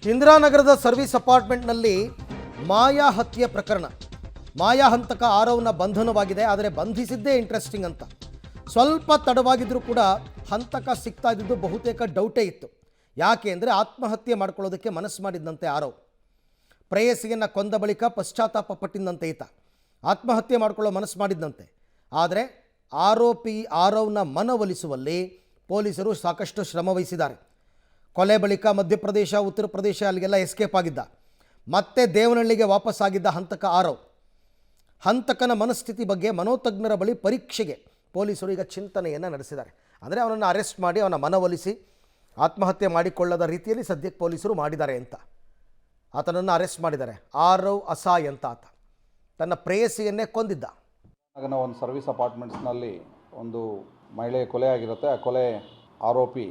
ಇಂದಿರಾನಗರದ service ಅಪಾರ್ಟ್ಮೆಂಟ್ನಲ್ಲಿ ಮಾಯಾ ಹತ್ಯೆ ಪ್ರಕರಣ. ಮಾಯಾ ಹಂತಕ ಆರವ್ನ ಬಂಧನವಾಗಿದೆ. ಆದರೆ ಬಂಧಿಸಿದ್ದೇ ಇಂಟ್ರೆಸ್ಟಿಂಗ್ ಅಂತ. ಸ್ವಲ್ಪ ತಡವಾಗಿದ್ದರೂ ಕೂಡ ಹಂತಕ ಸಿಗ್ತಾ ಇದ್ದಿದ್ದು ಬಹುತೇಕ ಡೌಟೇ ಇತ್ತು. ಯಾಕೆ ಅಂದರೆ ಆತ್ಮಹತ್ಯೆ ಮಾಡ್ಕೊಳ್ಳೋದಕ್ಕೆ ಮನಸ್ಸು ಮಾಡಿದ್ದಂತೆ ಆರವ್. ಪ್ರೇಯಸಿಯನ್ನು ಕೊಂದ ಬಳಿಕ ಪಶ್ಚಾತ್ತಾಪ ಪಟ್ಟಿದ್ದಂತೆ ಈತ ಆತ್ಮಹತ್ಯೆ ಮಾಡ್ಕೊಳ್ಳೋ ಮನಸ್ಸು ಮಾಡಿದ್ದಂತೆ. ಆದರೆ ಆರೋಪಿ ಆರವ್ನ ಮನವೊಲಿಸುವಲ್ಲಿ ಪೊಲೀಸರು ಸಾಕಷ್ಟು ಶ್ರಮ ವಹಿಸಿದ್ದಾರೆ. ಕೊಲೆ ಬಳಿಕ ಮಧ್ಯಪ್ರದೇಶ, ಉತ್ತರ ಪ್ರದೇಶ ಅಲ್ಲಿಗೆಲ್ಲ ಎಸ್ಕೇಪ್ ಆಗಿದ್ದ. ಮತ್ತೆ ದೇವನಹಳ್ಳಿಗೆ ವಾಪಸ್ಸಾಗಿದ್ದ ಹಂತಕ ಆರವ್. ಹಂತಕನ ಮನಸ್ಥಿತಿ ಬಗ್ಗೆ ಮನೋತಜ್ಞರ ಬಳಿ ಪರೀಕ್ಷೆಗೆ ಪೊಲೀಸರು ಈಗ ಚಿಂತನೆಯನ್ನು ನಡೆಸಿದ್ದಾರೆ. ಅಂದರೆ ಅವನನ್ನು ಅರೆಸ್ಟ್ ಮಾಡಿ ಅವನ ಮನವೊಲಿಸಿ ಆತ್ಮಹತ್ಯೆ ಮಾಡಿಕೊಳ್ಳದ ರೀತಿಯಲ್ಲಿ ಸದ್ಯಕ್ಕೆ ಪೊಲೀಸರು ಮಾಡಿದ್ದಾರೆ ಅಂತ. ಆತನನ್ನು ಅರೆಸ್ಟ್ ಮಾಡಿದ್ದಾರೆ. ಆರವ್ ಅಸಾಯ್ ಅಂತ ಆತ ತನ್ನ ಪ್ರೇಯಸಿಯನ್ನೇ ಕೊಂದಿದ್ದ. ಒಂದು ಸರ್ವಿಸ್ ಅಪಾರ್ಟ್ಮೆಂಟ್ಸ್ನಲ್ಲಿ ಒಂದು ಮಹಿಳೆ ಕೊಲೆ ಆಗಿರುತ್ತೆ. ಆ ಕೊಲೆ ಆರೋಪಿ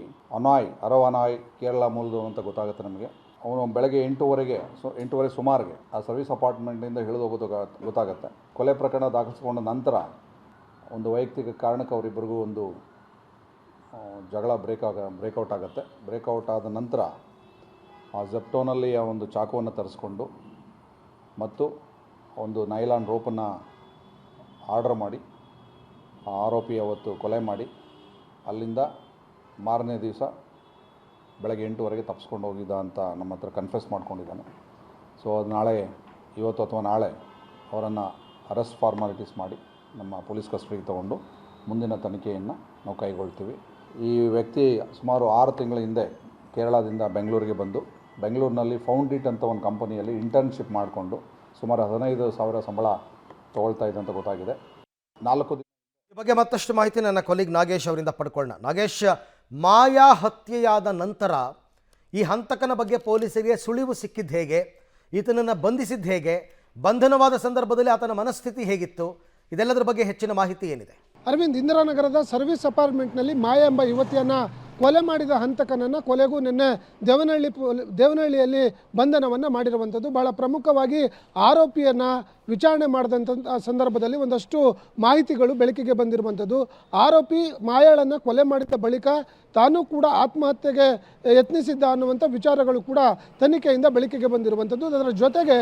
ಅರವ್ ಅನಾಯ್ ಕೇರಳ ಮೂಲದು ಅಂತ ಗೊತ್ತಾಗುತ್ತೆ ನಮಗೆ. ಅವನು ಬೆಳಗ್ಗೆ 8:30 ಸುಮಾರಿಗೆ ಆ ಸರ್ವಿಸ್ ಅಪಾರ್ಟ್ಮೆಂಟಿಂದ ಇಳಿದು ಹೋಗೋದು ಗೊತ್ತಾಗುತ್ತೆ. ಕೊಲೆ ಪ್ರಕರಣ ದಾಖಲಿಸಿಕೊಂಡ ನಂತರ ಒಂದು ವೈಯಕ್ತಿಕ ಕಾರಣಕ್ಕೆ ಅವರಿಬ್ಬರಿಗೂ ಒಂದು ಜಗಳ ಬ್ರೇಕೌಟ್ ಆಗುತ್ತೆ. ಬ್ರೇಕೌಟ್ ಆದ ನಂತರ ಆ ಜೆಪ್ಟೋನಲ್ಲಿ ಆ ಒಂದು ಚಾಕುವನ್ನು ತರಿಸ್ಕೊಂಡು ಮತ್ತು ಒಂದು ನೈಲಾನ್ ರೋಪನ್ನು ಆರ್ಡರ್ ಮಾಡಿ ಆ ಆರೋಪಿ ಅವತ್ತು ಕೊಲೆ ಮಾಡಿ ಅಲ್ಲಿಂದ ಮಾರನೇ ದಿವಸ ಬೆಳಗ್ಗೆ 8:00 ತಪ್ಪಿಸ್ಕೊಂಡು ಹೋಗಿದ್ದ ಅಂತ ನಮ್ಮ ಹತ್ರ ಕನ್ಫೆಸ್ ಮಾಡ್ಕೊಂಡಿದ್ದಾನೆ. ಸೊ ಅದು ಇವತ್ತು ಅಥವಾ ನಾಳೆ ಅವರನ್ನು ಅರೆಸ್ಟ್ ಫಾರ್ಮಾಲಿಟೀಸ್ ಮಾಡಿ ನಮ್ಮ ಪೊಲೀಸ್ ಕಸ್ಟಡಿಗೆ ತೊಗೊಂಡು ಮುಂದಿನ ತನಿಖೆಯನ್ನು ನಾವು ಕೈಗೊಳ್ತೀವಿ. ಈ ವ್ಯಕ್ತಿ ಸುಮಾರು 6 ತಿಂಗಳ ಹಿಂದೆ ಕೇರಳದಿಂದ ಬೆಂಗಳೂರಿಗೆ ಬಂದು ಬೆಂಗಳೂರಿನಲ್ಲಿ ಫೌಂಡಿಟ್ ಅಂತ ಒಂದು ಕಂಪನಿಯಲ್ಲಿ ಇಂಟರ್ನ್ಶಿಪ್ ಮಾಡಿಕೊಂಡು ಸುಮಾರು 15,000 ಸಂಬಳ ತೊಗೊಳ್ತಾ ಇದೆ ಅಂತ ಗೊತ್ತಾಗಿದೆ. 4 ದಿನ ಈ ಬಗ್ಗೆ ಮತ್ತಷ್ಟು ಮಾಹಿತಿ ನನ್ನ ಕೊಲೀಗ್ ನಾಗೇಶ್ ಅವರಿಂದ ಪಡ್ಕೊಳ್ಳೋಣ. ನಾಗೇಶ್, ಮಾಯಾ ಹತ್ಯೆಯಾದ ನಂತರ ಈ ಹಂತಕನ ಬಗ್ಗೆ ಪೊಲೀಸರಿಗೆ ಸುಳಿವು ಸಿಕ್ಕಿದ್ದು ಹೇಗೆ? ಈತನನ್ನು ಬಂಧಿಸಿದ್ದು ಹೇಗೆ? ಬಂಧನವಾದ ಸಂದರ್ಭದಲ್ಲಿ ಆತನ ಮನಸ್ಥಿತಿ ಹೇಗಿತ್ತು? ಇದೆಲ್ಲದರ ಬಗ್ಗೆ ಹೆಚ್ಚಿನ ಮಾಹಿತಿ ಏನಿದೆ? ಅರವಿಂದ್, ಇಂದಿರಾನಗರದ ಸರ್ವಿಸ್ ಅಪಾರ್ಟ್ಮೆಂಟ್ನಲ್ಲಿ ಮಾಯಾ ಎಂಬ ಯುವತಿಯನ್ನು ಕೊಲೆ ಮಾಡಿದ ಹಂತಕನನ್ನು ಕೊಲೆಗೂ ನಿನ್ನೆ ದೇವನಹಳ್ಳಿಯಲ್ಲಿ ಬಂಧನವನ್ನು ಮಾಡಿರುವಂಥದ್ದು. ಭಾಳ ಪ್ರಮುಖವಾಗಿ ಆರೋಪಿಯನ್ನು ವಿಚಾರಣೆ ಮಾಡಿದಂಥ ಸಂದರ್ಭದಲ್ಲಿ ಒಂದಷ್ಟು ಮಾಹಿತಿಗಳು ಬೆಳಕಿಗೆ ಬಂದಿರುವಂಥದ್ದು. ಆರೋಪಿ ಮಾಯಾಳನ್ನು ಕೊಲೆ ಮಾಡಿದ ಬಳಿಕ ತಾನೂ ಕೂಡ ಆತ್ಮಹತ್ಯೆಗೆ ಯತ್ನಿಸಿದ್ದ ಅನ್ನುವಂಥ ವಿಚಾರಗಳು ಕೂಡ ತನಿಖೆಯಿಂದ ಬೆಳಕಿಗೆ ಬಂದಿರುವಂಥದ್ದು. ಅದರ ಜೊತೆಗೆ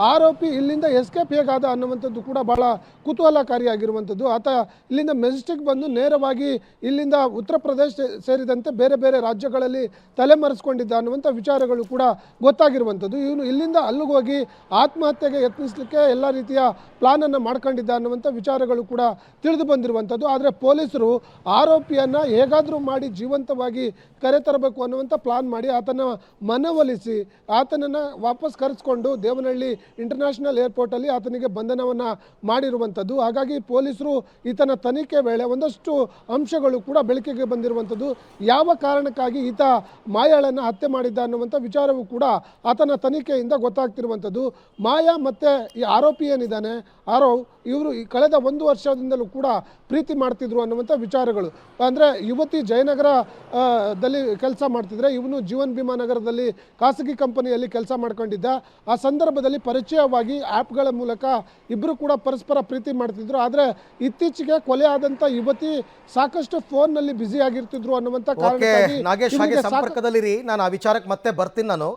ಆರೋಪಿ ಇಲ್ಲಿಂದ ಎಸ್ಕೇಪ್ ಹೇಗಾದ ಅನ್ನುವಂಥದ್ದು ಕೂಡ ಭಾಳ ಕುತೂಹಲಕಾರಿಯಾಗಿರುವಂಥದ್ದು. ಆತ ಇಲ್ಲಿಂದ ಮೆಜೆಸ್ಟಿಕ್ ಬಂದು ನೇರವಾಗಿ ಇಲ್ಲಿಂದ ಉತ್ತರ ಪ್ರದೇಶ ಸೇರಿದಂತೆ ಬೇರೆ ಬೇರೆ ರಾಜ್ಯಗಳಲ್ಲಿ ತಲೆಮರೆಸ್ಕೊಂಡಿದ್ದ ಅನ್ನುವಂಥ ವಿಚಾರಗಳು ಕೂಡ ಗೊತ್ತಾಗಿರುವಂಥದ್ದು. ಇವನು ಇಲ್ಲಿಂದ ಅಲ್ಲಿಗೆ ಹೋಗಿ ಆತ್ಮಹತ್ಯೆಗೆ ಯತ್ನಿಸಲಿಕ್ಕೆ ಎಲ್ಲ ರೀತಿಯ ಪ್ಲಾನನ್ನು ಮಾಡ್ಕೊಂಡಿದ್ದ ಅನ್ನುವಂಥ ವಿಚಾರಗಳು ಕೂಡ ತಿಳಿದು ಬಂದಿರುವಂಥದ್ದು. ಆದರೆ ಪೊಲೀಸರು ಆರೋಪಿಯನ್ನು ಹೇಗಾದರೂ ಮಾಡಿ ಜೀವಂತವಾಗಿ ಕರೆತರಬೇಕು ಅನ್ನುವಂಥ ಪ್ಲಾನ್ ಮಾಡಿ ಆತನ ಮನವೊಲಿಸಿ ಆತನನ್ನು ವಾಪಸ್ ಕರೆಸ್ಕೊಂಡು ದೇವನಹಳ್ಳಿ ಇಂಟರ್ನ್ಯಾಷನಲ್ ಏರ್ಪೋರ್ಟಲ್ಲಿ ಆತನಿಗೆ ಬಂಧನವನ್ನು ಮಾಡಿರುವಂಥದ್ದು. ಹಾಗಾಗಿ ಪೊಲೀಸರು ಈತನ ತನಿಖೆ ವೇಳೆ ಒಂದಷ್ಟು ಅಂಶಗಳು ಕೂಡ ಬೆಳಕಿಗೆ ಬಂದಿರುವಂಥದ್ದು. ಯಾವ ಕಾರಣಕ್ಕಾಗಿ ಈತ ಮಾಯಾಳನ್ನು ಹತ್ಯೆ ಮಾಡಿದ್ದ ಅನ್ನುವಂಥ ವಿಚಾರವೂ ಕೂಡ ಆತನ ತನಿಖೆಯಿಂದ ಗೊತ್ತಾಗ್ತಿರುವಂಥದ್ದು. ಮಾಯಾ ಮತ್ತು ಈ ಆರೋಪಿ ಏನಿದ್ದಾನೆ ಆರವ್, ಇವರು ಕಳೆದ 1 ವರ್ಷದಿಂದಲೂ ಕೂಡ ಪ್ರೀತಿ ಮಾಡ್ತಿದ್ರು ಅನ್ನುವಂಥ ವಿಚಾರಗಳು. ಅಂದರೆ ಯುವತಿ ಜಯನಗರ ದಲ್ಲಿ ಕೆಲಸ ಮಾಡ್ತಿದ್ರೆ, ಇವನು ಜೀವನ್ ಭೀಮಾ ನಗರದಲ್ಲಿ ಖಾಸಗಿ ಕಂಪನಿಯಲ್ಲಿ ಕೆಲಸ ಮಾಡ್ಕೊಂಡಿದ್ದ. ಆ ಸಂದರ್ಭದಲ್ಲಿ ಪರಿಚಯವಾಗಿ ಆ್ಯಪ್ಗಳ ಮೂಲಕ ಇಬ್ಬರು ಕೂಡ ಪರಸ್ಪರ ಪ್ರೀತಿ ಮಾಡ್ತಿದ್ರು. ಆದರೆ ಇತ್ತೀಚೆಗೆ ಕೊಲೆ ಆದಂಥ ಯುವತಿ ಸಾಕಷ್ಟು ಫೋನ್ನಲ್ಲಿ ಬ್ಯುಸಿ ಆಗಿರ್ತಿದ್ರು ಅನ್ನುವಂಥ ನಾಗೇಶ್, ಹಾಗೆ ಸಂಪರ್ಕದಲ್ಲಿರಿ. ನಾನು ಆ ವಿಚಾರಕ್ಕೆ ಮತ್ತೆ ಬರ್ತೀನಿ. ನಾನು